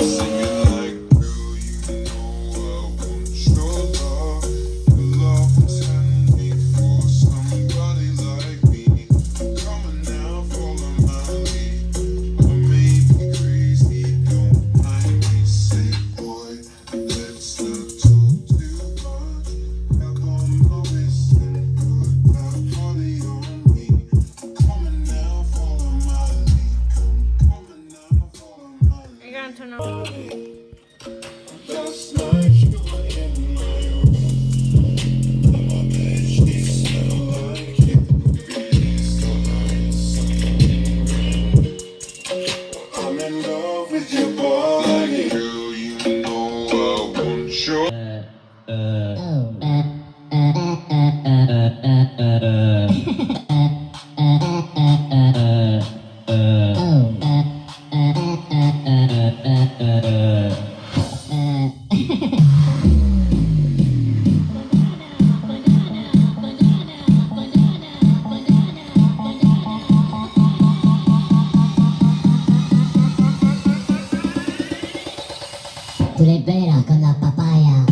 Singing like, girl, you know I want your love. Your love will turn me for somebody like me. Come on now, follow my lead. I may be crazy, don't mind me. Say, boy, let's not talk too much. Grab on my wrist and put that body on me. Come on now, follow my lead. Come on now, follow my lead. Are you gonna turn on? Last night you were in my room. My bed sheets smell like it. It's so nice. I'm in love with your body. Girl, you know I want your. Tu le pera con la papaya.